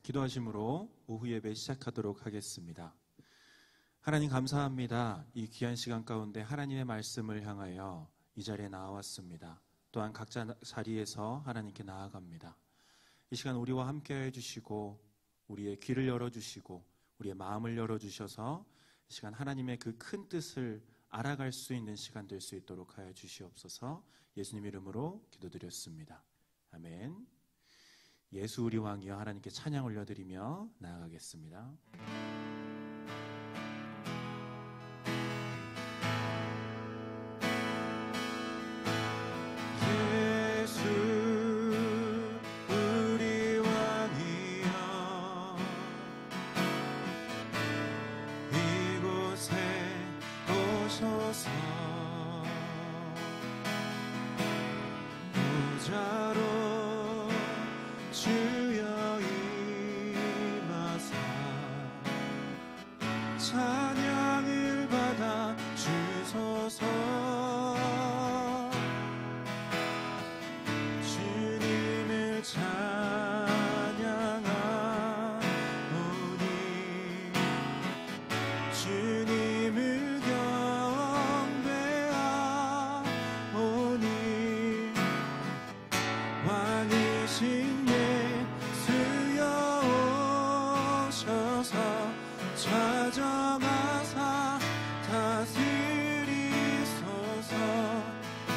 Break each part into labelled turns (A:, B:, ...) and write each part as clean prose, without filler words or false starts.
A: 기도하심으로 오후 예배 시작하도록 하겠습니다. 하나님 감사합니다. 이 귀한 시간 가운데 하나님의 말씀을 향하여 이 자리에 나왔습니다. 또한 각자 자리에서 하나님께 나아갑니다. 이 시간 우리와 함께 해주시고 우리의 귀를 열어주시고 우리의 마음을 열어주셔서 이 시간 하나님의 그 큰 뜻을 알아갈 수 있는 시간 될 수 있도록 하여 주시옵소서. 예수님 이름으로 기도드렸습니다. 아멘. 예수 우리 왕이여 하나님께 찬양 올려드리며 나아가겠습니다.
B: 찬양을 받아 주소서. 주님을 찬양하오니 주님을 경배하오니 왕이신 예수여 오셔서 찾아가사 다스리소서.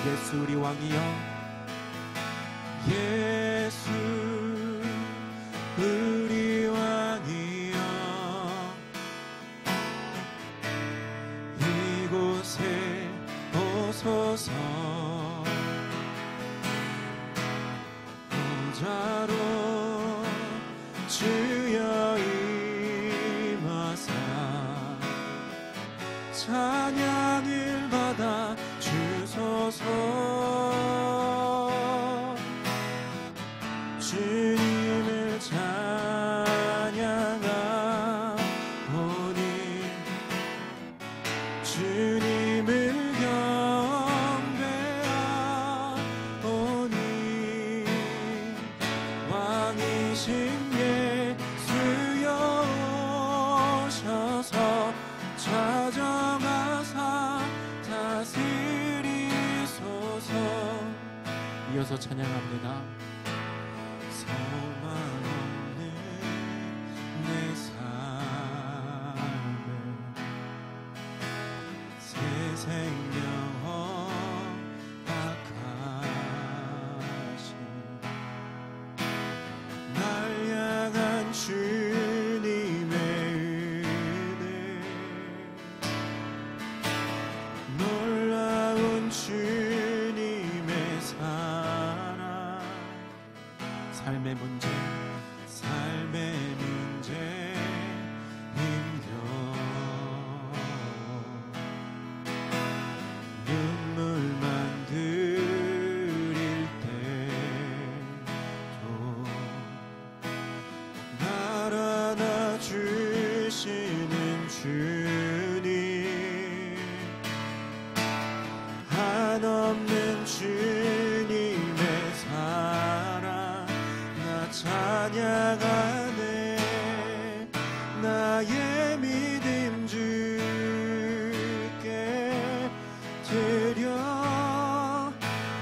B: 예수 우리 왕이여, 예수 우리 왕이여, 이곳에 오소서. 보좌로 주여 찬양을 받아 주소서. 주님을 찬양하오니 주님을 경배하오니 왕이신 예수여 오셔서 찾아가사 다스리소서. 이어서 찬양합니다. 소망 없는 내 삶에 새 생명 허락하신 날 향한 주님의 놀라운 주님의 사랑. 삶의 문제 힘겨 눈물만 그릴 때도 날 안아주시는 주님, 한없는 주님의 사랑 나 찬양하네. 나의 믿음 주께 드려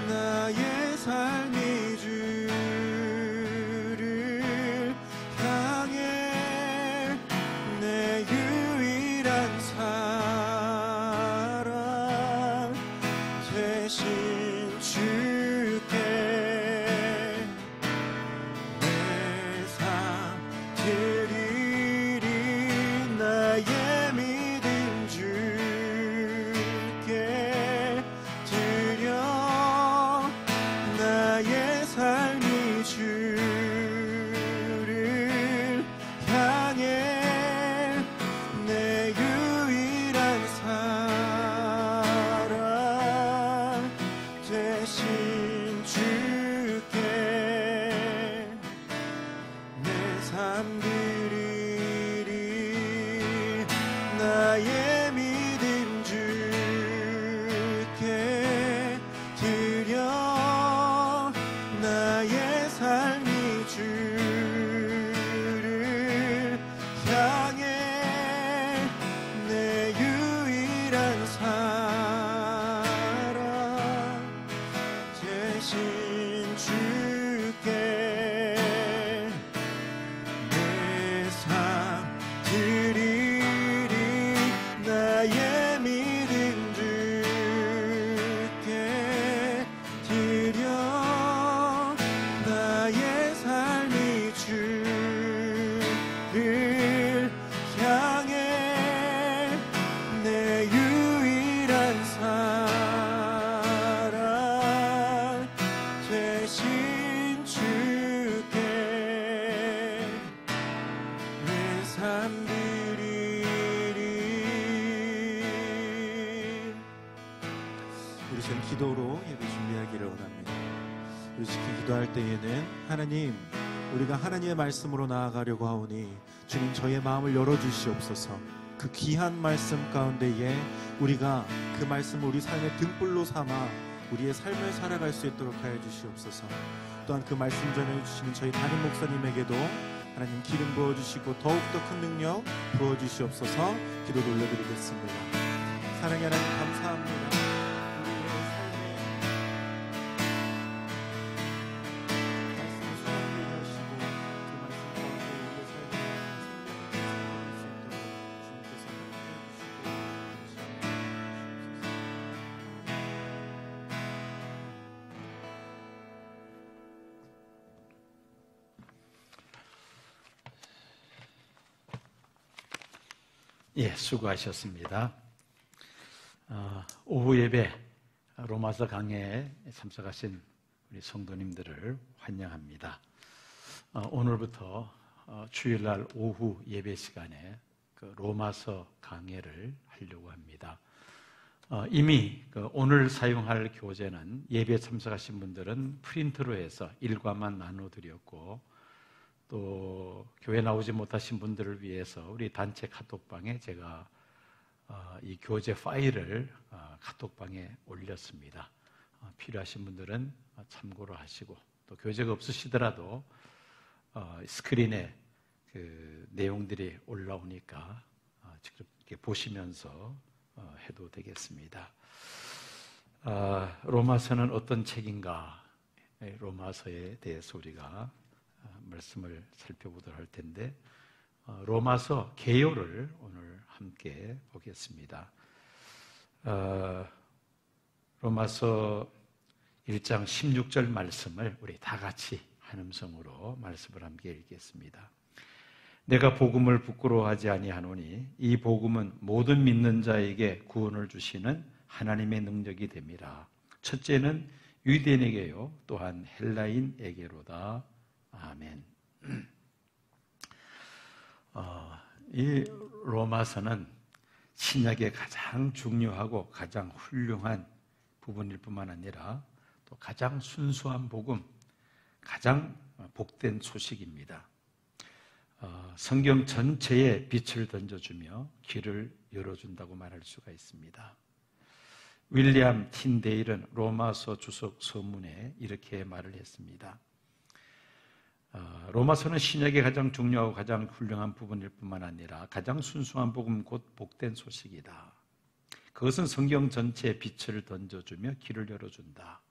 B: 나의 삶이 주를 향해 내 유일한 사랑 되신 주께 내 삶 드리리. 나의 믿음 주께 드려 나의 삶이 주를 향해 내 유일한 사랑 되신 주께 내 삶 드리리. 나의 믿음 주께 드려 나의 삶이 주를
A: 시간 기도로 예배 준비하기를 원합니다. 우리 지금 기도할 때에는 하나님, 우리가 하나님의 말씀으로 나아가려고 하오니 주님 저의 마음을 열어주시옵소서. 그 귀한 말씀 가운데에 우리가 그 말씀을 우리 삶의 등불로 삼아 우리의 삶을 살아갈 수 있도록 하여 주시옵소서. 또한 그 말씀 전해주시는 저희 담임 목사님에게도 하나님 기름 부어주시고 더욱더 큰 능력 부어주시옵소서. 기도 돌려드리겠습니다. 사랑의 하나님 감사합니다.
C: 예, 수고하셨습니다. 오후 예배 로마서 강해에 참석하신 우리 성도님들을 환영합니다. 오늘부터 주일날 오후 예배 시간에 그 로마서 강해를 하려고 합니다. 이미 오늘 사용할 교재는 예배 참석하신 분들은 프린트로 해서 일과만 나눠드렸고, 또 교회 나오지 못하신 분들을 위해서 우리 단체 카톡방에 제가 이 교재 파일을 카톡방에 올렸습니다. 필요하신 분들은 참고로 하시고, 또 교재가 없으시더라도 스크린에 그 내용들이 올라오니까 직접 이렇게 보시면서 해도 되겠습니다. 로마서는 어떤 책인가? 로마서에 대해서 우리가 말씀을 살펴보도록 할 텐데, 로마서 개요를 오늘 함께 보겠습니다. 로마서 1장 16절 말씀을 우리 다 같이 한 음성으로 말씀을 함께 읽겠습니다. 내가 복음을 부끄러워하지 아니하노니 이 복음은 모든 믿는 자에게 구원을 주시는 하나님의 능력이 됨이라. 첫째는 유대인에게요 또한 헬라인에게로다. 아멘. 이 로마서는 신약의 가장 중요하고 가장 훌륭한 부분일 뿐만 아니라 또 가장 순수한 복음, 가장 복된 소식입니다. 성경 전체에 빛을 던져주며 길을 열어준다고 말할 수가 있습니다. 윌리엄 틴데일은 로마서 주석 서문에 이렇게 말을 했습니다. 로마서는 신약의 가장 중요하고 가장 훌륭한 부분일 뿐만 아니라 가장 순수한 복음 곧 복된 소식이다. 그것은 성경 전체에 빛을 던져주며 길을 열어준다.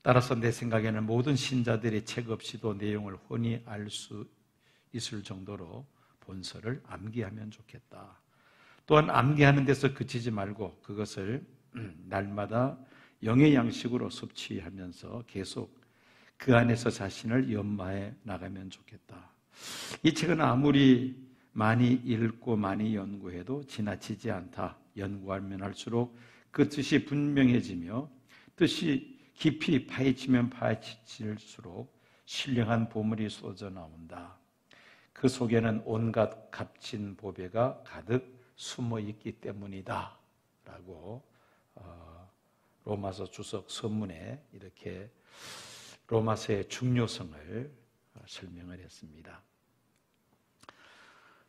C: 따라서 내 생각에는 모든 신자들이 책 없이도 내용을 훤히 알 수 있을 정도로 본서를 암기하면 좋겠다. 또한 암기하는 데서 그치지 말고 그것을 날마다 영의 양식으로 섭취하면서 계속 그 안에서 자신을 연마해 나가면 좋겠다. 이 책은 아무리 많이 읽고 많이 연구해도 지나치지 않다. 연구하면 할수록 그 뜻이 분명해지며 뜻이 깊이 파헤치면 파헤칠수록 신령한 보물이 쏟아져 나온다. 그 속에는 온갖 값진 보배가 가득 숨어 있기 때문이다. 라고 로마서 주석 서문에 이렇게 로마서의 중요성을 설명을 했습니다.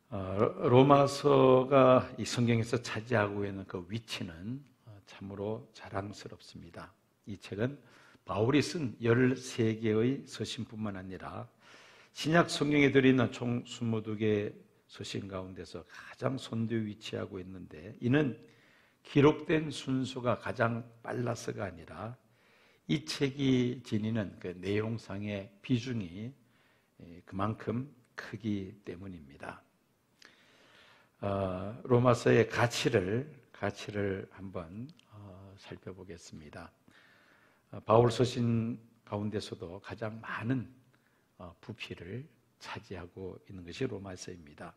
C: 로마서가 이 성경에서 차지하고 있는 그 위치는 참으로 자랑스럽습니다. 이 책은 바울이 쓴 13개의 서신뿐만 아니라 신약 성경에 들어있는 총 22개의 서신 가운데서 가장 선두에 위치하고 있는데, 이는 기록된 순서가 가장 빨라서가 아니라 이 책이 지니는 그 내용상의 비중이 그만큼 크기 때문입니다. 로마서의 가치를 한번 살펴보겠습니다. 바울 서신 가운데서도 가장 많은 부피를 차지하고 있는 것이 로마서입니다.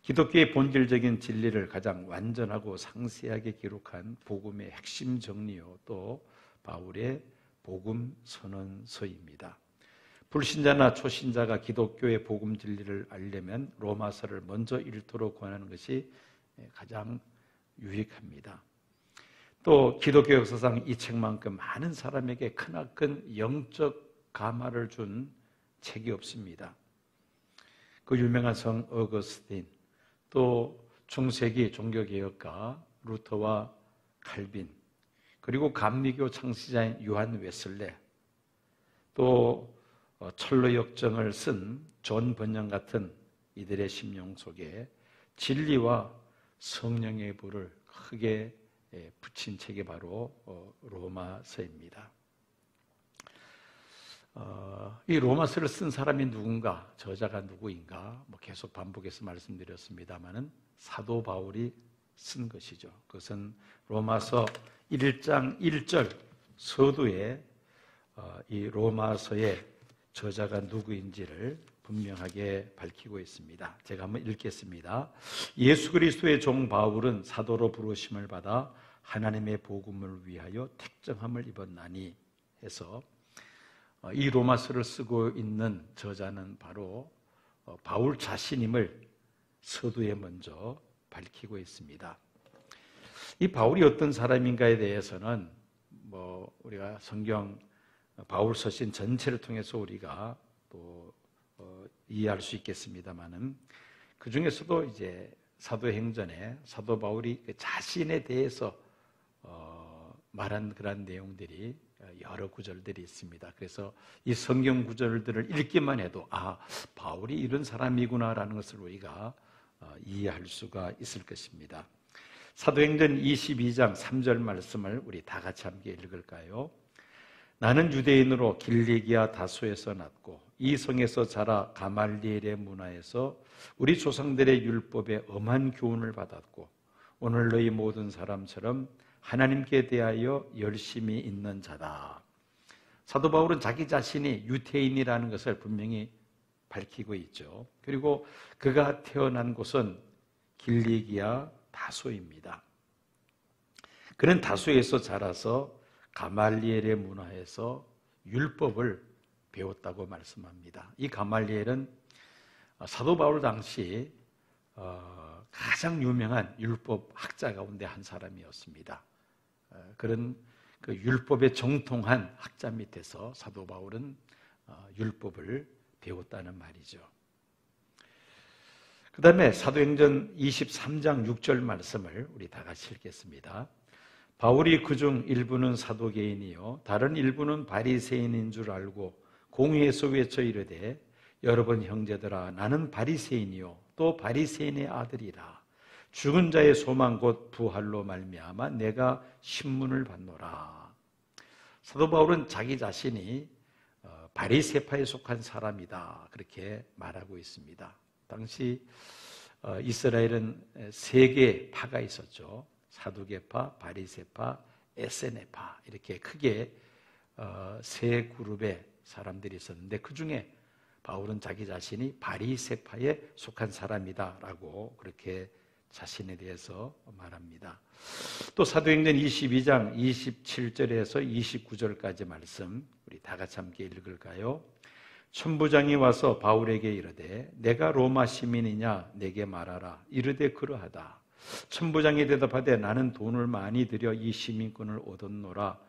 C: 기독교의 본질적인 진리를 가장 완전하고 상세하게 기록한 복음의 핵심 정리요, 또 바울의 복음 선언서입니다. 불신자나 초신자가 기독교의 복음 진리를 알려면 로마서를 먼저 읽도록 권하는 것이 가장 유익합니다. 또 기독교 역사상 이 책만큼 많은 사람에게 크나큰 영적 감화를 준 책이 없습니다. 그 유명한 성 어거스틴, 또 중세기 종교개혁가 루터와 칼빈, 그리고 감리교 창시자인 요한 웨슬레, 또 철로 역정을 쓴 존 번영 같은 이들의 심령 속에 진리와 성령의 불을 크게 붙인 책이 바로 로마서입니다. 이 로마서를 쓴 사람이 누군가, 저자가 누구인가 계속 반복해서 말씀드렸습니다마는 사도 바울이 쓴 것이죠. 그것은 로마서 1장 1절 서두에 이 로마서의 저자가 누구인지를 분명하게 밝히고 있습니다. 제가 한번 읽겠습니다. 예수 그리스도의 종 바울은 사도로 부르심을 받아 하나님의 복음을 위하여 택정함을 입었나니 해서 이 로마서를 쓰고 있는 저자는 바로 바울 자신임을 서두에 먼저 밝히고 있습니다. 이 바울이 어떤 사람인가에 대해서는 우리가 성경 바울 서신 전체를 통해서 우리가 또 이해할 수 있겠습니다만은 그 중에서도 이제 사도행전에 사도 바울이 자신에 대해서 말한 그런 내용들이 여러 구절들이 있습니다. 그래서 이 성경 구절들을 읽기만 해도 바울이 이런 사람이구나라는 것을 우리가 이해할 수가 있을 것입니다. 사도행전 22장 3절 말씀을 우리 다 같이 함께 읽을까요? 나는 유대인으로 길리기아 다소에서 났고 이 성에서 자라 가말리엘의 문화에서 우리 조상들의 율법에 엄한 교훈을 받았고 오늘 너희 모든 사람처럼 하나님께 대하여 열심히 있는 자다. 사도 바울은 자기 자신이 유태인이라는 것을 분명히 밝히고 있죠. 그리고 그가 태어난 곳은 길리기아 다소입니다. 그는 다소에서 자라서 가말리엘의 문화에서 율법을 배웠다고 말씀합니다. 이 가말리엘은 사도 바울 당시 가장 유명한 율법 학자 가운데 한 사람이었습니다. 그런 그 율법에 정통한 학자 밑에서 사도 바울은 율법을 배웠다는 말이죠. 그 다음에 사도행전 23장 6절 말씀을 우리 다 같이 읽겠습니다. 바울이 그중 일부는 사도개인이요 다른 일부는 바리새인인 줄 알고 공회에서 외쳐 이르되 여러분 형제들아 나는 바리새인이요 또 바리새인의 아들이라. 죽은 자의 소망 곧 부활로 말미암아 내가 신문을 받노라. 사도 바울은 자기 자신이 바리새파에 속한 사람이다 그렇게 말하고 있습니다. 당시 이스라엘은 세 개의 파가 있었죠. 사두개파, 바리새파, 에세네파 이렇게 크게 세 그룹의 사람들이 있었는데 그 중에 바울은 자기 자신이 바리새파에 속한 사람이다라고 그렇게 자신에 대해서 말합니다. 또 사도행전 22장 27절에서 29절까지 말씀 우리 다 같이 함께 읽을까요? 천부장이 와서 바울에게 이르되 내가 로마 시민이냐 내게 말하라. 이르되 그러하다. 천부장이 대답하되 나는 돈을 많이 들여 이 시민권을 얻었노라.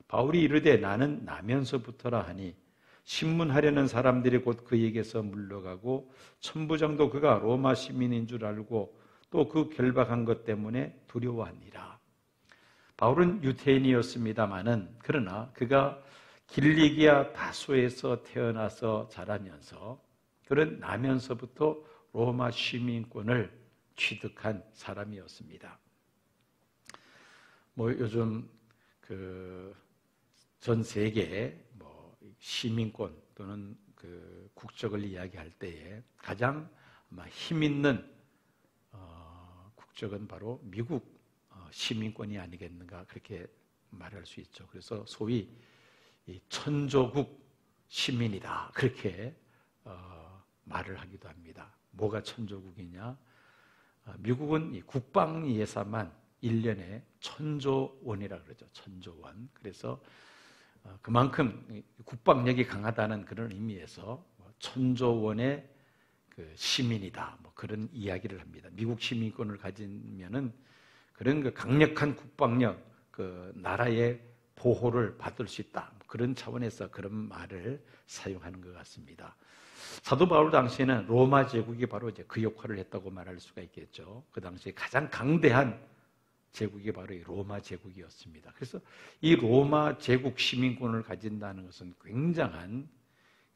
C: 바울이 이르되 나는 나면서부터라 하니 신문하려는 사람들이 곧 그에게서 물러가고 천부장도 그가 로마 시민인 줄 알고 또 그 결박한 것 때문에 두려워하니라. 바울은 유태인이었습니다마는 그러나 그가 길리기아 다소에서 태어나서 자라면서 그는 나면서부터 로마 시민권을 취득한 사람이었습니다. 요즘 전 세계 시민권 또는 국적을 이야기할 때에 가장 힘 있는 국적은 바로 미국 시민권이 아니겠는가 그렇게 말할 수 있죠. 그래서 소위 천조국 시민이다 그렇게 말을 하기도 합니다. 뭐가 천조국이냐? 미국은 국방 예산만 1년에 1,000조 원이라 그러죠. 1,000조 원. 그래서 그만큼 국방력이 강하다는 그런 의미에서 1,000조 원의 시민이다. 그런 이야기를 합니다. 미국 시민권을 가지면은 그런 강력한 국방력, 그 나라의 보호를 받을 수 있다. 그런 차원에서 그런 말을 사용하는 것 같습니다. 사도 바울 당시에는 로마 제국이 바로 이제 그 역할을 했다고 말할 수가 있겠죠. 그 당시에 가장 강대한 제국이 바로 이 로마 제국이었습니다. 그래서 이 로마 제국 시민권을 가진다는 것은 굉장한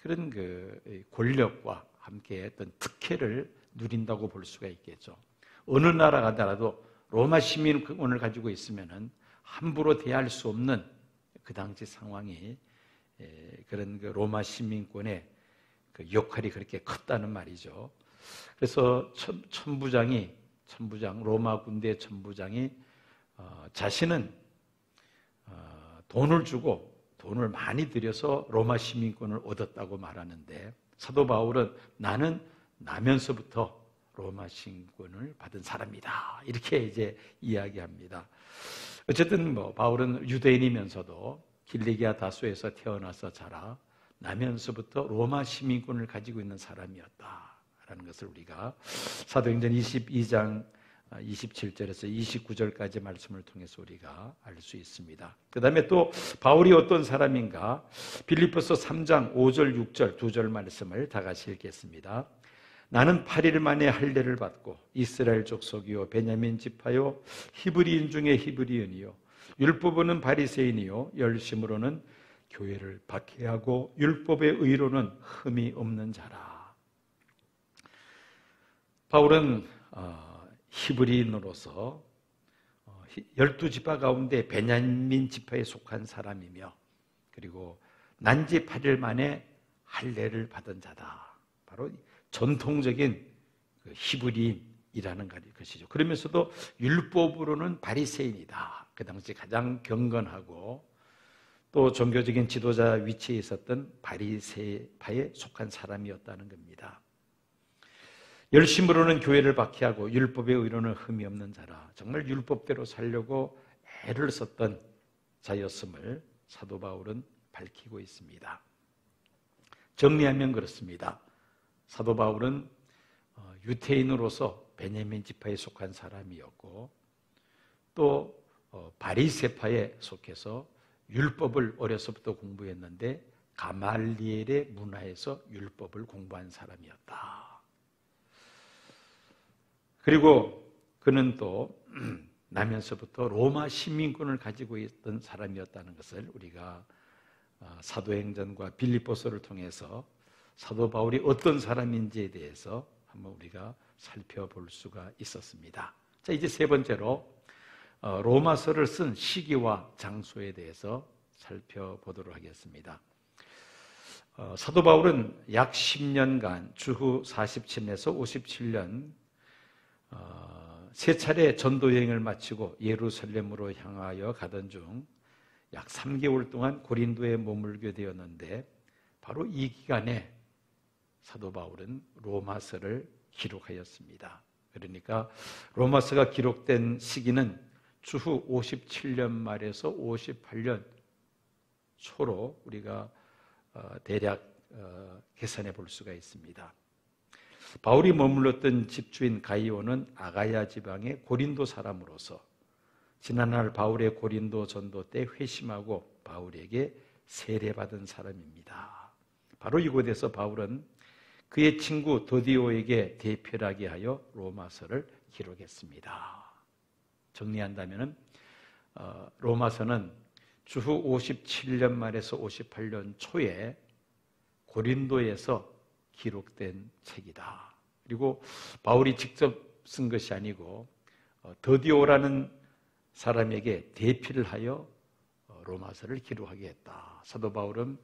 C: 그런 그 권력과 함께 어떤 특혜를 누린다고 볼 수가 있겠죠. 어느 나라 가더라도 로마 시민권을 가지고 있으면은 함부로 대할 수 없는 그 당시 상황이 그런 그 로마 시민권의 그 역할이 그렇게 컸다는 말이죠. 그래서 로마 군대 천부장이 자신은 돈을 주고 돈을 많이 들여서 로마 시민권을 얻었다고 말하는데 사도 바울은 나는 나면서부터 로마 시민권을 받은 사람이다. 이렇게 이제 이야기합니다. 어쨌든 바울은 유대인이면서도 길리기아 다소에서 태어나서 자라 나면서부터 로마 시민권을 가지고 있는 사람이었다라는 것을 우리가 사도행전 22장 27절에서 29절까지 말씀을 통해서 우리가 알 수 있습니다. 그 다음에 또 바울이 어떤 사람인가 빌립보서 3장 5절 6절 두 절 말씀을 다 같이 읽겠습니다. 나는 8일 만에 할례를 받고 이스라엘 족속이요 베냐민 지파요 히브리인 중에 히브리인이요 율법으로는 바리새인이요 열심으로는 교회를 박해하고 율법의 의로는 흠이 없는 자라. 바울은 히브리인으로서 12지파 가운데 베냐민 지파에 속한 사람이며 그리고 난지 8일 만에 할례를 받은 자다. 바로 전통적인 히브리인이라는 것이죠. 그러면서도 율법으로는 바리새인이다. 그 당시 가장 경건하고 또 종교적인 지도자 위치에 있었던 바리새파에 속한 사람이었다는 겁니다. 열심으로는 교회를 박해하고 율법의 의로는 흠이 없는 자라. 정말 율법대로 살려고 애를 썼던 자였음을 사도 바울은 밝히고 있습니다. 정리하면 그렇습니다. 사도 바울은 유태인으로서 베냐민 지파에 속한 사람이었고 또 바리새파에 속해서 율법을 어려서부터 공부했는데 가말리엘의 문화에서 율법을 공부한 사람이었다. 그리고 그는 또 나면서부터 로마 시민권을 가지고 있던 사람이었다는 것을 우리가 사도행전과 빌립보서를 통해서 사도 바울이 어떤 사람인지에 대해서 한번 우리가 살펴볼 수가 있었습니다. 자, 이제 세 번째로 로마서를 쓴 시기와 장소에 대해서 살펴보도록 하겠습니다. 사도 바울은 약 10년간 주후 47년에서 57년 세 차례 전도 여행을 마치고 예루살렘으로 향하여 가던 중 약 3개월 동안 고린도에 머물게 되었는데 바로 이 기간에 사도 바울은 로마서를 기록하였습니다. 그러니까 로마서가 기록된 시기는 주후 57년 말에서 58년 초로 우리가 대략 계산해 볼 수가 있습니다. 바울이 머물렀던 집주인 가이오는 아가야 지방의 고린도 사람으로서 지난날 바울의 고린도 전도 때 회심하고 바울에게 세례받은 사람입니다. 바로 이곳에서 바울은 그의 친구 더디오에게 대필하게 하여 로마서를 기록했습니다. 정리한다면 로마서는 주후 57년 말에서 58년 초에 고린도에서 기록된 책이다. 그리고 바울이 직접 쓴 것이 아니고 더디오라는 사람에게 대필을 하여 로마서를 기록하게 했다. 사도 바울은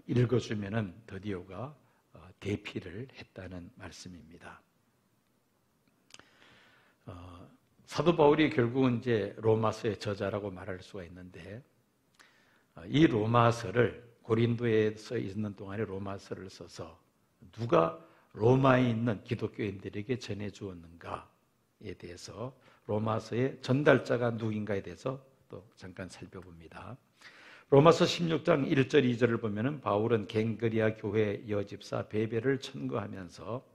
C: 읽어주면은 더디오가 대필을 했다는 말씀입니다. 사도 바울이 결국은 이제 로마서의 저자라고 말할 수가 있는데 이 로마서를 고린도에서 있는 동안에 로마서를 써서 누가 로마에 있는 기독교인들에게 전해주었는가에 대해서 로마서의 전달자가 누구인가에 대해서 또 잠깐 살펴봅니다. 로마서 16장 1절 2절을 보면 바울은 갱그리아 교회 여집사 베베를 천거하면서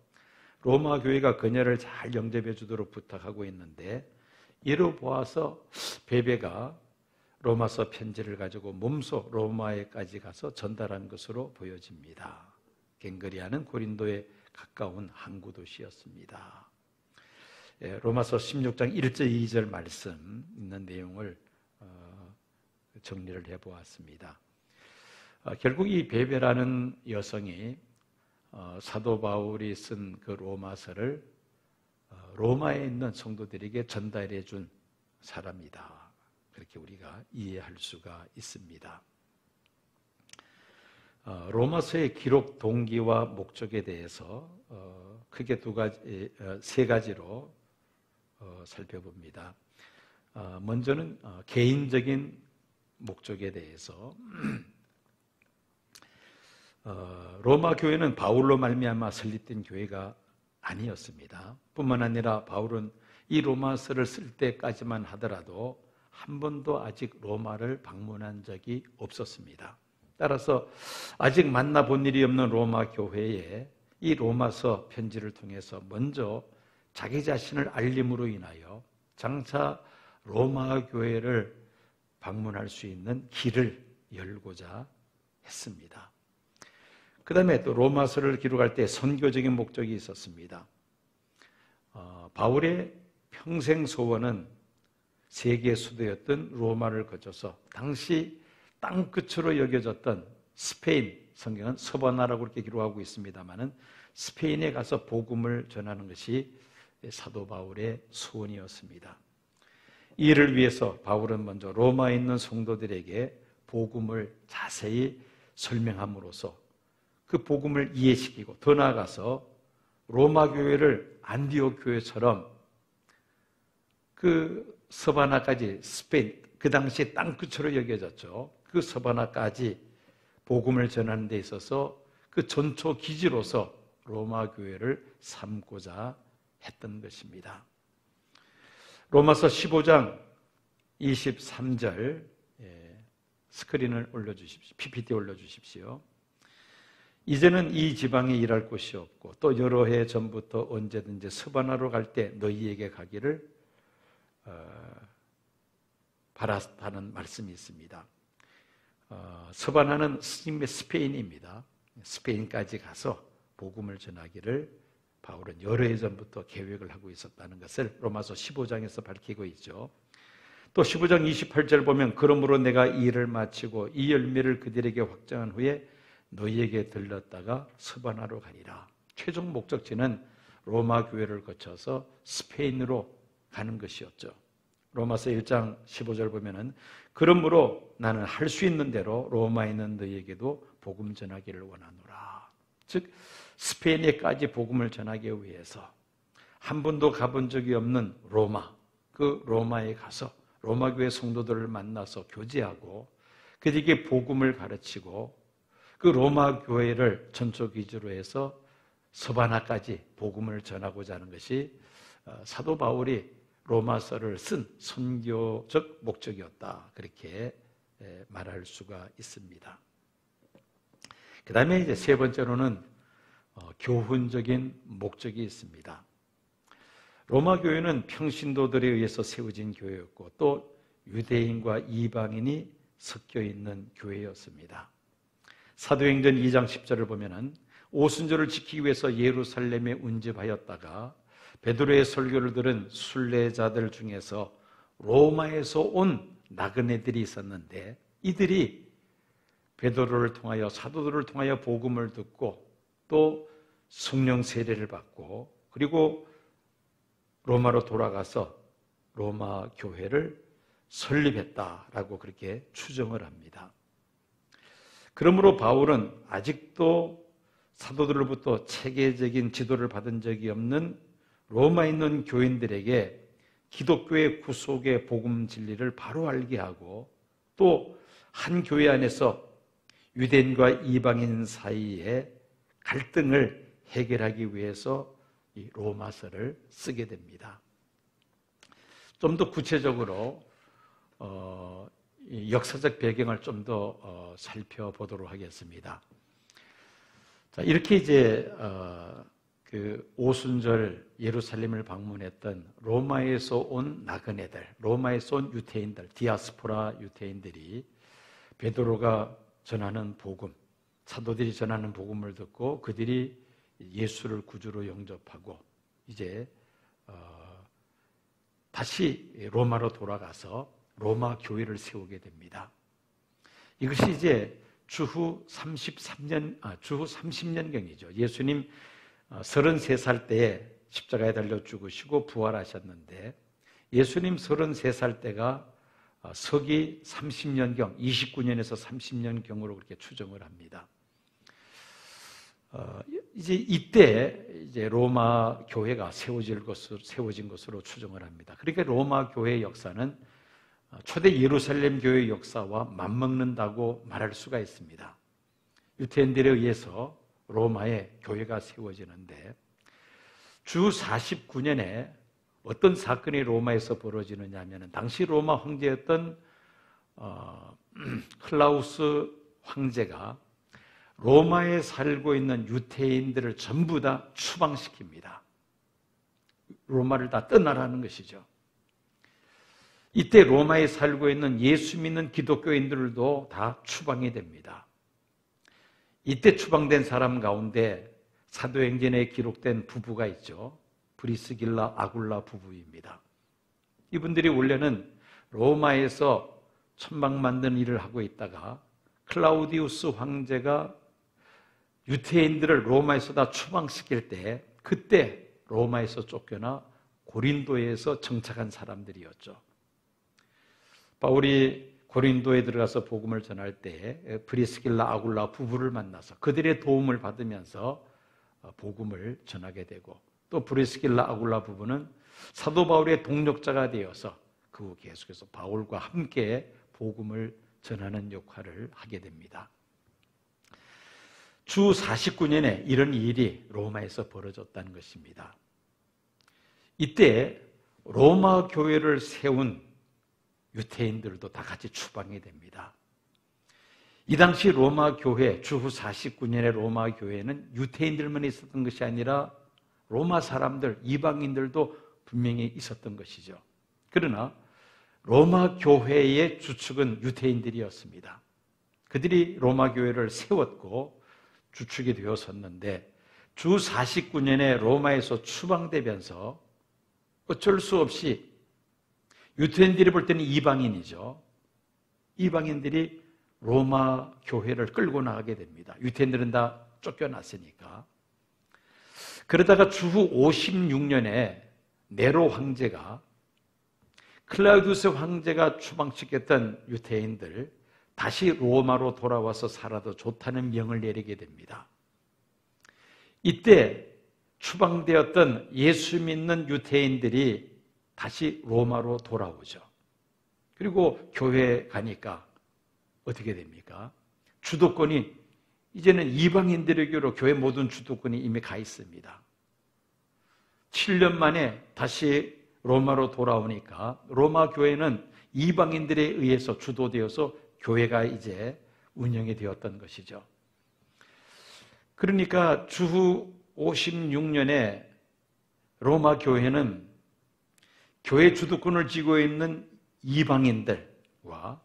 C: 로마 교회가 그녀를 잘 영접해 주도록 부탁하고 있는데 이로 보아서 베베가 로마서 편지를 가지고 몸소 로마에까지 가서 전달한 것으로 보여집니다. 갱그리아는 고린도에 가까운 항구 도시였습니다. 로마서 16장 1절 2절 말씀 있는 내용을 정리를 해보았습니다. 결국 이 베베라는 여성이 사도 바울이 쓴 그 로마서를 로마에 있는 성도들에게 전달해 준 사람이다. 그렇게 우리가 이해할 수가 있습니다. 로마서의 기록 동기와 목적에 대해서 크게 세 가지로 살펴봅니다. 먼저는 개인적인 목적에 대해서 로마 교회는 바울로 말미암아 설립된 교회가 아니었습니다. 뿐만 아니라 바울은 이 로마서를 쓸 때까지만 하더라도 한 번도 아직 로마를 방문한 적이 없었습니다. 따라서 아직 만나본 일이 없는 로마 교회에 이 로마서 편지를 통해서 먼저 자기 자신을 알림으로 인하여 장차 로마 교회를 방문할 수 있는 길을 열고자 했습니다. 그 다음에 또 로마서를 기록할 때 선교적인 목적이 있었습니다. 바울의 평생 소원은 세계 수도였던 로마를 거쳐서 당시 땅끝으로 여겨졌던 스페인, 성경은 서바나라고 그렇게 기록하고 있습니다만은 스페인에 가서 복음을 전하는 것이 사도 바울의 소원이었습니다. 이를 위해서 바울은 먼저 로마에 있는 성도들에게 복음을 자세히 설명함으로써 그 복음을 이해시키고 더 나아가서 로마 교회를 안디옥 교회처럼 그 서바나까지 스페인, 그 당시 땅끝으로 여겨졌죠. 그 서바나까지 복음을 전하는 데 있어서 그 전초 기지로서 로마 교회를 삼고자 했던 것입니다. 로마서 15장 23절 스크린을 올려주십시오. PPT 올려주십시오. 이제는 이 지방에 일할 곳이 없고 또 여러 해 전부터 언제든지 서바나로 갈 때 너희에게 가기를 바랐다는 말씀이 있습니다. 서바나는 스님의 스페인입니다. 스페인까지 가서 복음을 전하기를 바울은 여러 해 전부터 계획을 하고 있었다는 것을 로마서 15장에서 밝히고 있죠. 또 15장 28절 보면 그러므로 내가 이 일을 마치고 이 열매를 그들에게 확정한 후에 너희에게 들렀다가 서바나로 가니라. 최종 목적지는 로마 교회를 거쳐서 스페인으로 가는 것이었죠. 로마서 1장 15절 보면은 그러므로 나는 할 수 있는 대로 로마에 있는 너희에게도 복음 전하기를 원하노라. 즉 스페인에까지 복음을 전하기 위해서 한 번도 가본 적이 없는 로마, 그 로마에 가서 로마 교회 성도들을 만나서 교제하고 그들에게 복음을 가르치고 그 로마 교회를 전초 기지로 해서 서바나까지 복음을 전하고자 하는 것이 사도 바울이 로마서를 쓴 선교적 목적이었다. 그렇게 말할 수가 있습니다. 그 다음에 이제 세 번째로는 교훈적인 목적이 있습니다. 로마 교회는 평신도들에 의해서 세워진 교회였고 또 유대인과 이방인이 섞여 있는 교회였습니다. 사도행전 2장 10절을 보면은 오순절을 지키기 위해서 예루살렘에 운집하였다가 베드로의 설교를 들은 순례자들 중에서 로마에서 온 나그네들이 있었는데 이들이 베드로를 통하여 사도들을 통하여 복음을 듣고 또 성령 세례를 받고 그리고 로마로 돌아가서 로마 교회를 설립했다라고 그렇게 추정을 합니다. 그러므로 바울은 아직도 사도들로부터 체계적인 지도를 받은 적이 없는 로마에 있는 교인들에게 기독교의 구속의 복음 진리를 바로 알게 하고 또 한 교회 안에서 유대인과 이방인 사이의 갈등을 해결하기 위해서 이 로마서를 쓰게 됩니다. 좀 더 구체적으로 이 역사적 배경을 좀 더 살펴보도록 하겠습니다. 자, 이렇게 이제 그 오순절 예루살렘을 방문했던 로마에서 온 나그네들, 로마에서 온 유태인들, 디아스포라 유태인들이 베드로가 전하는 복음, 사도들이 전하는 복음을 듣고 그들이 예수를 구주로 영접하고 이제 다시 로마로 돌아가서 로마 교회를 세우게 됩니다. 이것이 이제 주후 30년경이죠. 예수님 33살 때에 십자가에 달려 죽으시고 부활하셨는데 예수님 33살 때가 서기 30년경, 29년에서 30년경으로 그렇게 추정을 합니다. 이제 이때 이제 로마 교회가 세워진 것으로 추정을 합니다. 그러니까 로마 교회의 역사는 초대 예루살렘 교회의 역사와 맞먹는다고 말할 수가 있습니다. 유태인들에 의해서 로마의 교회가 세워지는데 주 49년에 어떤 사건이 로마에서 벌어지느냐 하면 당시 로마 황제였던 클라우스 황제가 로마에 살고 있는 유태인들을 전부 다 추방시킵니다. 로마를 다 떠나라는 것이죠. 이때 로마에 살고 있는 예수 믿는 기독교인들도 다 추방이 됩니다. 이때 추방된 사람 가운데 사도행전에 기록된 부부가 있죠. 브리스길라 아굴라 부부입니다. 이분들이 원래는 로마에서 천막 만드는 일을 하고 있다가 클라우디우스 황제가 유태인들을 로마에서 다 추방시킬 때 그때 로마에서 쫓겨나 고린도에서 정착한 사람들이었죠. 바울이 고린도에 들어가서 복음을 전할 때 브리스길라 아굴라 부부를 만나서 그들의 도움을 받으면서 복음을 전하게 되고 또 브리스길라 아굴라 부부는 사도 바울의 동력자가 되어서 그 후 계속해서 바울과 함께 복음을 전하는 역할을 하게 됩니다. 주 49년에 이런 일이 로마에서 벌어졌다는 것입니다. 이때 로마 교회를 세운 유태인들도 다 같이 추방이 됩니다. 이 당시 로마 교회, 주후 49년의 로마 교회는 유태인들만 있었던 것이 아니라 로마 사람들, 이방인들도 분명히 있었던 것이죠. 그러나 로마 교회의 주축은 유태인들이었습니다. 그들이 로마 교회를 세웠고 주축이 되었었는데 주 49년에 로마에서 추방되면서 어쩔 수 없이 유태인들이 볼 때는 이방인이죠. 이방인들이 로마 교회를 끌고 나가게 됩니다. 유태인들은 다 쫓겨났으니까. 그러다가 주후 56년에 네로 황제가 클라우디우스 황제가 추방시켰던 유태인들 다시 로마로 돌아와서 살아도 좋다는 명을 내리게 됩니다. 이때 추방되었던 예수 믿는 유태인들이 다시 로마로 돌아오죠. 그리고 교회에 가니까 어떻게 됩니까? 주도권이 이제는 이방인들에게로 교회 모든 주도권이 이미 가 있습니다. 7년 만에 다시 로마로 돌아오니까 로마 교회는 이방인들에 의해서 주도되어서 교회가 이제 운영이 되었던 것이죠. 그러니까 주후 56년에 로마 교회는 교회 주도권을 쥐고 있는 이방인들과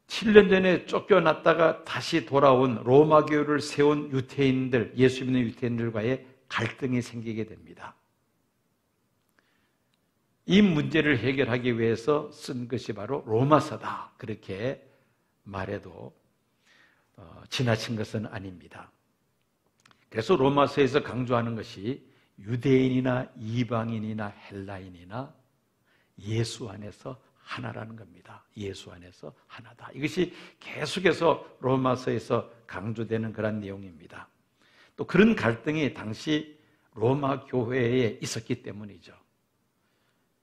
C: 7년 전에 쫓겨났다가 다시 돌아온 로마 교회를 세운 유태인들, 예수 믿는 유태인들과의 갈등이 생기게 됩니다. 이 문제를 해결하기 위해서 쓴 것이 바로 로마서다. 그렇게 말해도 지나친 것은 아닙니다. 그래서 로마서에서 강조하는 것이 유대인이나 이방인이나 헬라인이나 예수 안에서 하나라는 겁니다. 예수 안에서 하나다. 이것이 계속해서 로마서에서 강조되는 그런 내용입니다. 또 그런 갈등이 당시 로마 교회에 있었기 때문이죠.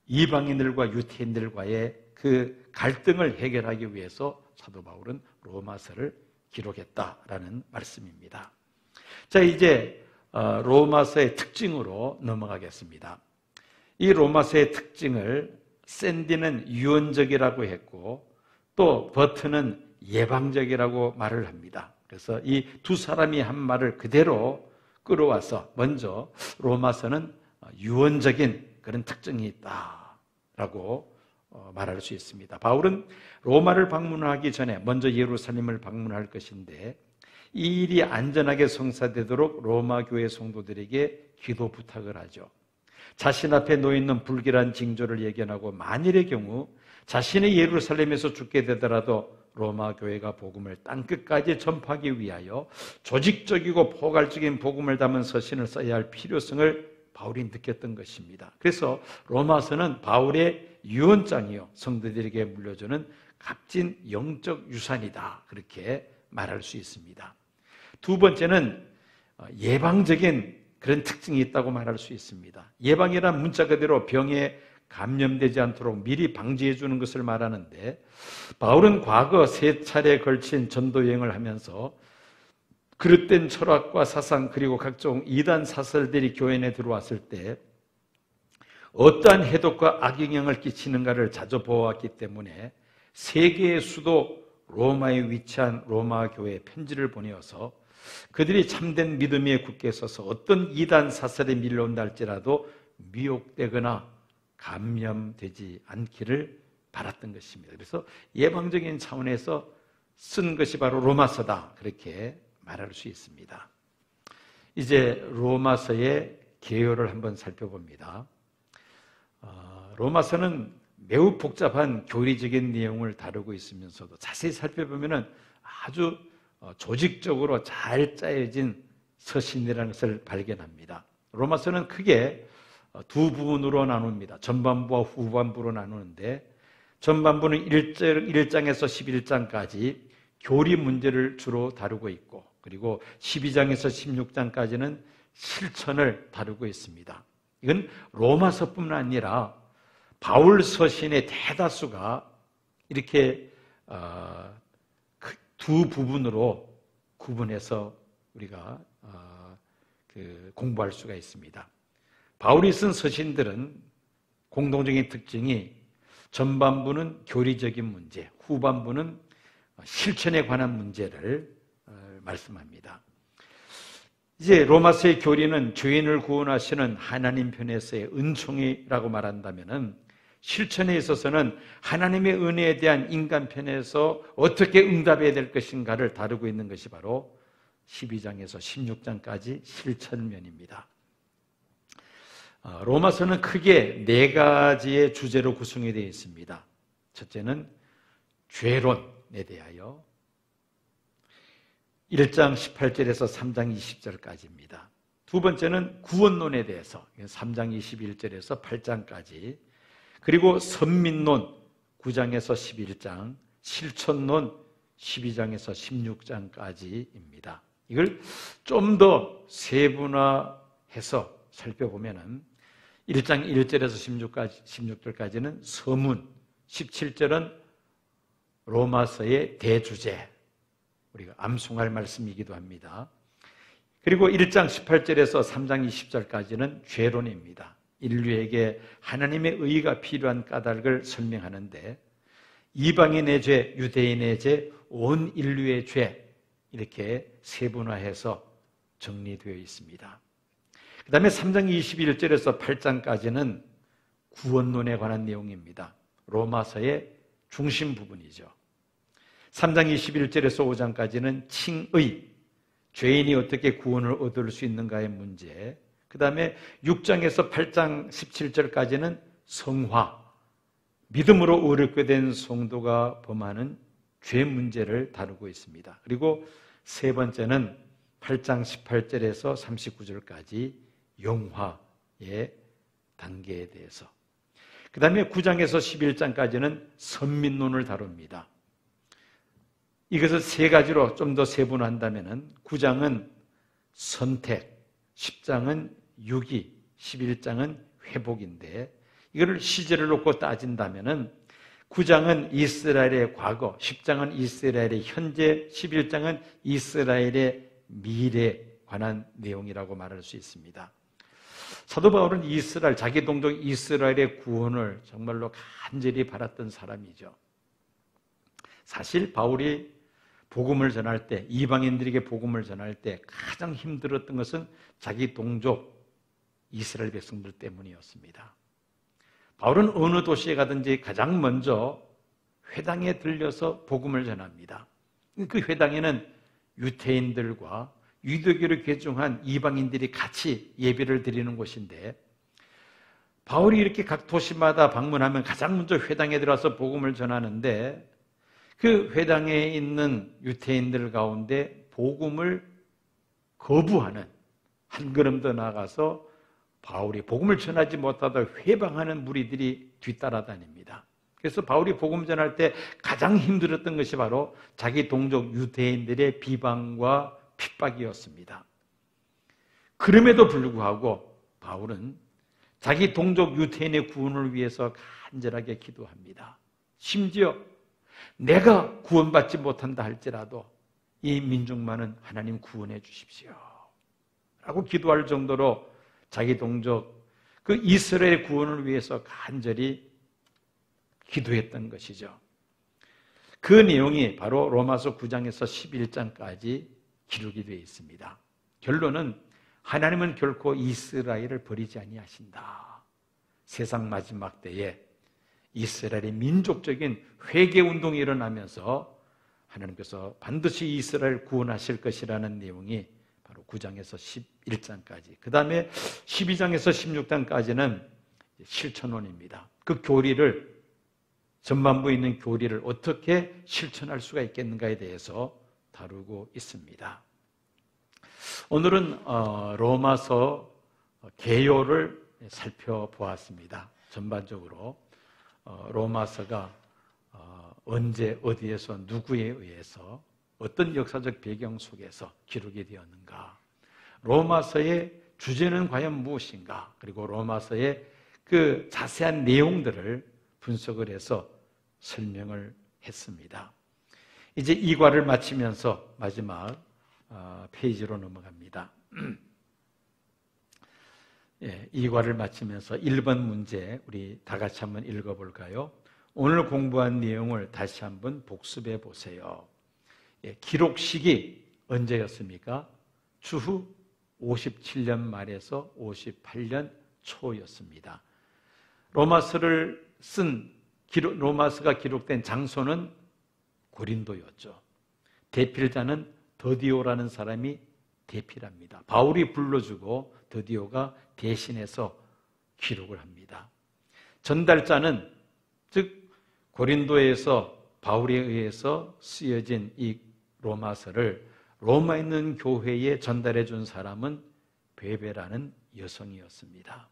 C: 이방인들과 유태인들과의 그 갈등을 해결하기 위해서 사도 바울은 로마서를 기록했다라는 말씀입니다. 자, 이제 로마서의 특징으로 넘어가겠습니다. 이 로마서의 특징을 샌디는 유언적이라고 했고 또 버튼은 예방적이라고 말을 합니다. 그래서 이 두 사람이 한 말을 그대로 끌어와서 먼저 로마서는 유언적인 그런 특징이 있다라고 말할 수 있습니다. 바울은 로마를 방문하기 전에 먼저 예루살렘을 방문할 것인데 이 일이 안전하게 성사되도록 로마 교회 성도들에게 기도 부탁을 하죠. 자신 앞에 놓여있는 불길한 징조를 예견하고 만일의 경우 자신의 예루살렘에서 죽게 되더라도 로마 교회가 복음을 땅끝까지 전파하기 위하여 조직적이고 포괄적인 복음을 담은 서신을 써야 할 필요성을 바울이 느꼈던 것입니다. 그래서 로마서는 바울의 유언장이요, 성도들에게 물려주는 값진 영적 유산이다, 그렇게 말할 수 있습니다. 두 번째는 예방적인 그런 특징이 있다고 말할 수 있습니다. 예방이란 문자 그대로 병에 감염되지 않도록 미리 방지해 주는 것을 말하는데, 바울은 과거 3차례에 걸친 전도 여행을 하면서 그릇된 철학과 사상 그리고 각종 이단 사설들이 교회 내 들어왔을 때 어떠한 해독과 악영향을 끼치는가를 자주 보아왔기 때문에 세계의 수도 로마에 위치한 로마 교회에 편지를 보내어서 그들이 참된 믿음 위에 굳게 서서 어떤 이단 사설에 밀려온다 할지라도 미혹되거나 감염되지 않기를 바랐던 것입니다. 그래서 예방적인 차원에서 쓴 것이 바로 로마서다, 그렇게 말할 수 있습니다. 이제 로마서의 개요를 한번 살펴봅니다. 로마서는 매우 복잡한 교리적인 내용을 다루고 있으면서도 자세히 살펴보면 아주 조직적으로 잘 짜여진 서신이라는 것을 발견합니다. 로마서는 크게 두 부분으로 나눕니다. 전반부와 후반부로 나누는데, 전반부는 1장에서 11장까지 교리 문제를 주로 다루고 있고, 그리고 12장에서 16장까지는 실천을 다루고 있습니다. 이건 로마서뿐만 아니라 바울 서신의 대다수가 이렇게 두 부분으로 구분해서 우리가 공부할 수가 있습니다. 바울이 쓴 서신들은 공통적인 특징이 전반부는 교리적인 문제, 후반부는 실천에 관한 문제를 말씀합니다. 이제 로마서의 교리는 죄인을 구원하시는 하나님 편에서의 은총이라고 말한다면은, 실천에 있어서는 하나님의 은혜에 대한 인간 편에서 어떻게 응답해야 될 것인가를 다루고 있는 것이 바로 12장에서 16장까지 실천면입니다. 로마서는 크게 4가지의 주제로 구성이 되어 있습니다. 첫째는 죄론에 대하여 1장 18절에서 3장 20절까지입니다. 두 번째는 구원론에 대해서 3장 21절에서 8장까지, 그리고 선민론 9장에서 11장, 실천론 12장에서 16장까지입니다. 이걸 좀 더 세분화해서 살펴보면은 1장 1절에서 16절까지는 서문, 17절은 로마서의 대주제, 우리가 암송할 말씀이기도 합니다. 그리고 1장 18절에서 3장 20절까지는 죄론입니다. 인류에게 하나님의 의가 필요한 까닭을 설명하는데, 이방인의 죄, 유대인의 죄, 온 인류의 죄, 이렇게 세분화해서 정리되어 있습니다. 그 다음에 3장 21절에서 8장까지는 구원론에 관한 내용입니다. 로마서의 중심 부분이죠. 3장 21절에서 5장까지는 칭의, 죄인이 어떻게 구원을 얻을 수 있는가의 문제, 그 다음에 6장에서 8장 17절까지는 성화, 믿음으로 어렵게 된 성도가 범하는 죄 문제를 다루고 있습니다. 그리고 세 번째는 8장 18절에서 39절까지 영화의 단계에 대해서, 그 다음에 9장에서 11장까지는 선민론을 다룹니다. 이것을 3가지로 좀 더 세분화한다면 9장은 선택, 10장은 유기, 11장은 회복인데, 이거를 시제를 놓고 따진다면 9장은 이스라엘의 과거, 10장은 이스라엘의 현재, 11장은 이스라엘의 미래에 관한 내용이라고 말할 수 있습니다. 사도 바울은 이스라엘, 자기 동족 이스라엘의 구원을 정말로 간절히 바랐던 사람이죠. 사실 바울이 복음을 전할 때, 이방인들에게 복음을 전할 때 가장 힘들었던 것은 자기 동족 이스라엘 백성들 때문이었습니다. 바울은 어느 도시에 가든지 가장 먼저 회당에 들려서 복음을 전합니다. 그 회당에는 유태인들과 유대교를 개종한 이방인들이 같이 예배를 드리는 곳인데, 바울이 이렇게 각 도시마다 방문하면 가장 먼저 회당에 들어와서 복음을 전하는데, 그 회당에 있는 유태인들 가운데 복음을 거부하는, 한 걸음 더 나아가서 바울이 복음을 전하지 못하다 회방하는 무리들이 뒤따라다닙니다. 그래서 바울이 복음 전할 때 가장 힘들었던 것이 바로 자기 동족 유대인들의 비방과 핍박이었습니다. 그럼에도 불구하고 바울은 자기 동족 유태인의 구원을 위해서 간절하게 기도합니다. 심지어 내가 구원받지 못한다 할지라도 이 민족만은 하나님 구원해 주십시오 라고 기도할 정도로 자기 동족 그 이스라엘의 구원을 위해서 간절히 기도했던 것이죠. 그 내용이 바로 로마서 9장에서 11장까지 기록이 되어 있습니다. 결론은 하나님은 결코 이스라엘을 버리지 아니하신다. 세상 마지막 때에 이스라엘의 민족적인 회개운동이 일어나면서 하나님께서 반드시 이스라엘을 구원하실 것이라는 내용이 바로 9장에서 11장까지, 그 다음에 12장에서 16장까지는 실천론입니다. 그 교리를, 전반부에 있는 교리를 어떻게 실천할 수가 있겠는가에 대해서 다루고 있습니다. 오늘은 로마서 개요를 살펴보았습니다. 전반적으로 로마서가 언제 어디에서 누구에 의해서 어떤 역사적 배경 속에서 기록이 되었는가, 로마서의 주제는 과연 무엇인가, 그리고 로마서의 그 자세한 내용들을 분석을 해서 설명을 했습니다. 이제 이 과를 마치면서 마지막 페이지로 넘어갑니다. 이 과를 마치면서 1번 문제 우리 다 같이 한번 읽어볼까요? 오늘 공부한 내용을 다시 한번 복습해 보세요. 기록식이 언제였습니까? 주후 57년 말에서 58년 초였습니다. 로마서가 기록된 장소는 고린도였죠. 대필자는 더디오라는 사람이 대필합니다. 바울이 불러주고 더디오가 대신해서 기록을 합니다. 전달자는, 즉 고린도에서 바울에 의해서 쓰여진 이 로마서를 로마에 있는 교회에 전달해 준 사람은 베베라는 여성이었습니다.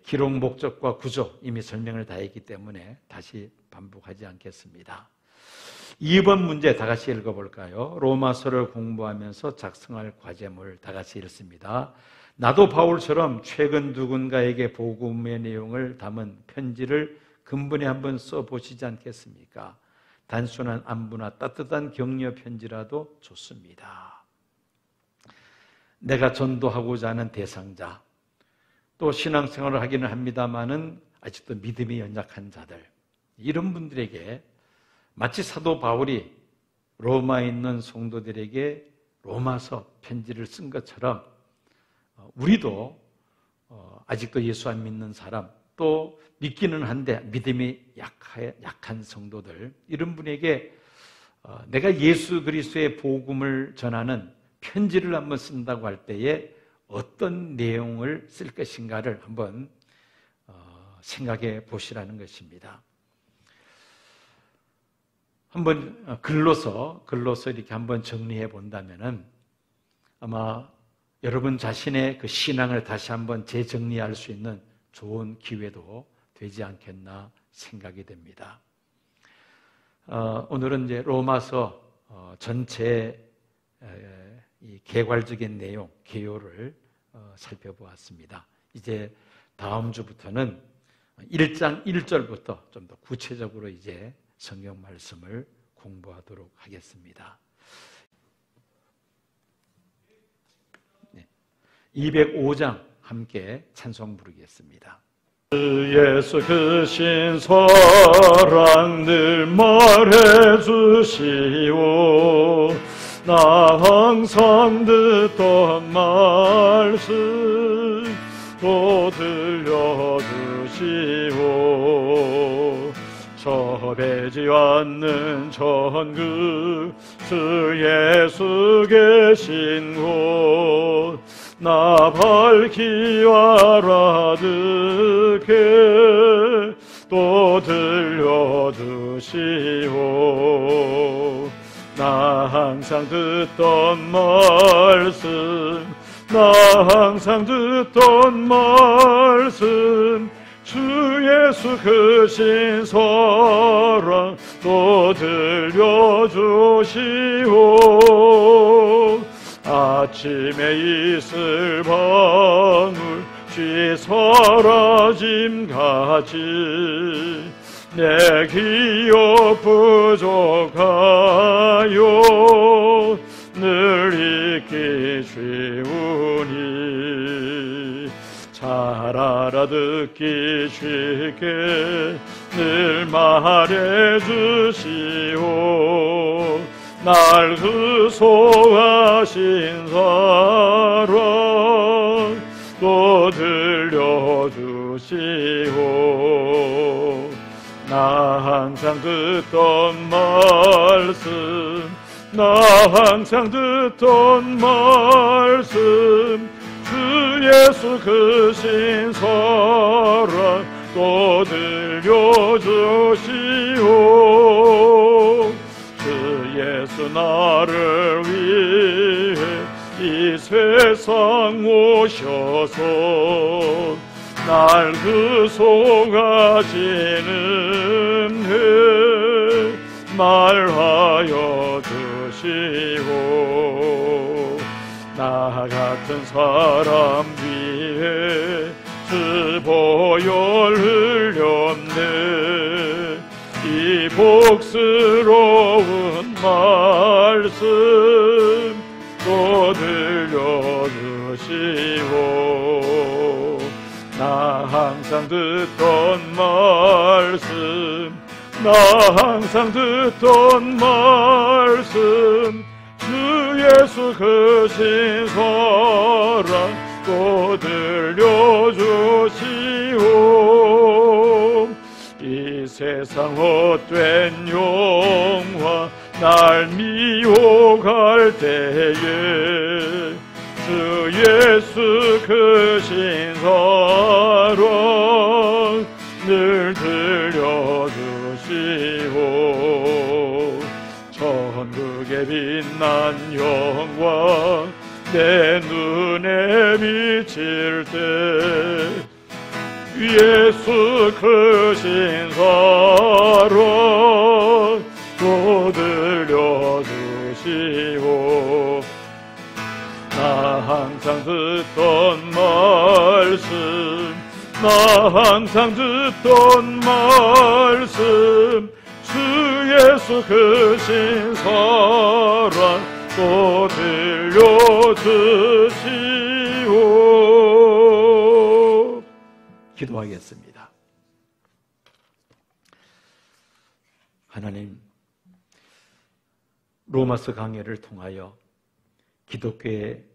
C: 기록 목적과 구조 이미 설명을 다 했기 때문에 다시 반복하지 않겠습니다. 2번 문제 다 같이 읽어볼까요? 로마서를 공부하면서 작성할 과제물 다 같이 읽습니다. 나도 바울처럼 최근 누군가에게 복음의 내용을 담은 편지를 근본에 한번 써보시지 않겠습니까? 단순한 안부나 따뜻한 격려 편지라도 좋습니다. 내가 전도하고자 하는 대상자, 또 신앙생활을 하기는 합니다마는 아직도 믿음이 연약한 자들, 이런 분들에게 마치 사도 바울이 로마에 있는 성도들에게 로마서 편지를 쓴 것처럼 우리도 아직도 예수 안 믿는 사람, 또 믿기는 한데 믿음이 약한 성도들, 이런 분에게 내가 예수 그리스도의 복음을 전하는 편지를 한번 쓴다고 할 때에 어떤 내용을 쓸 것인가를 한번 생각해 보시라는 것입니다. 한번 글로서 이렇게 한번 정리해 본다면은 아마 여러분 자신의 그 신앙을 다시 한번 재정리할 수 있는 좋은 기회도 되지 않겠나 생각이 됩니다. 오늘은 이제 로마서 전체 이 개괄적인 내용, 개요를 살펴보았습니다. 이제 다음 주부터는 1장 1절부터 좀 더 구체적으로 이제 성경 말씀을 공부하도록 하겠습니다. 205장 함께 찬송 부르겠습니다. 예수 그 신사랑 늘 말해주시오. 나 항상 듣던 말씀 또 들려주시오. 저배지 않는 천국 주 예수 계신 곳 나 밝히 알아듣게 또 들려주시오. 나 항상 듣던 말씀 나 항상 듣던 말씀 주 예수 크신 사랑 또 들려주시오. 아침에 이슬 방울 쉬 사라짐같이 내 기억 부족하여 늘 잊기 쉬우니 잘 알아듣기 쉽게 늘 말해주시오. 날 수소하신 사랑 또 들려주시오. 나 항상 듣던 말씀 나 항상 듣던 말씀 주 예수 크신 사랑 또 들려주시오. 주 예수 나를 위해 이 세상 오셔서 날 구속하시는 은혜 말하여 주시오. 나 같은 사람 위해 주 보혈 흘렸네. 이 복스러운 말씀 또 들려주시오. 나 항상 듣던 말씀 나 항상 듣던 말씀 주 예수 크신 사랑 또 들려주시오. 이 세상 헛된 영화 날 미혹할 때에 주 예수 크신 사랑 늘 들려주시오. 천국의 빛난 영광 내 눈에 비칠 때 예수 크신 사랑 또 들려주시오. 나 항상 듣던 말씀 나 항상 듣던 말씀 주 예수 크신 사랑 또 들려주시오. 기도하겠습니다. 하나님, 로마서 강해를 통하여 기독교의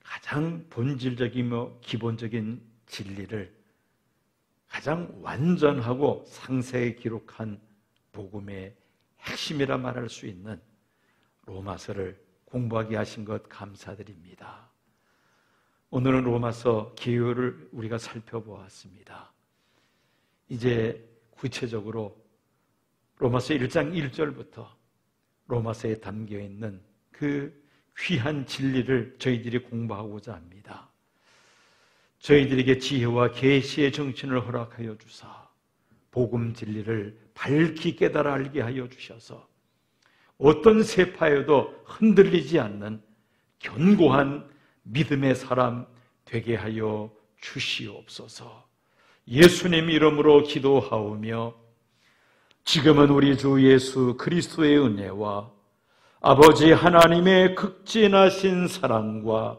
C: 가장 본질적이며 기본적인 진리를 가장 완전하고 상세히 기록한 복음의 핵심이라 말할 수 있는 로마서를 공부하게 하신 것 감사드립니다. 오늘은 로마서 기요를 우리가 살펴보았습니다. 이제 구체적으로 로마서 1장 1절부터 로마서에 담겨있는 그 귀한 진리를 저희들이 공부하고자 합니다. 저희들에게 지혜와 계시의 정신을 허락하여 주사 복음 진리를 밝히 깨달아 알게 하여 주셔서 어떤 세파에도 흔들리지 않는 견고한 믿음의 사람 되게 하여 주시옵소서. 예수님 이름으로 기도하오며 지금은 우리 주 예수 그리스도의 은혜와 아버지 하나님의 극진하신 사랑과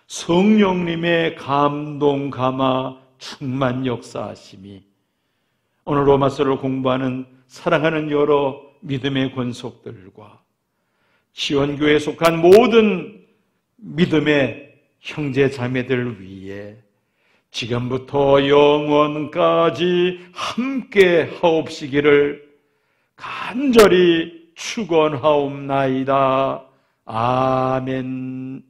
C: 성령님의 감동 감화 충만 역사하심이 오늘 로마서를 공부하는 사랑하는 여러 믿음의 권속들과 지원교회에 속한 모든 믿음의 형제 자매들 위해 지금부터 영원까지 함께 하옵시기를 간절히 축원하옵나이다. 아멘.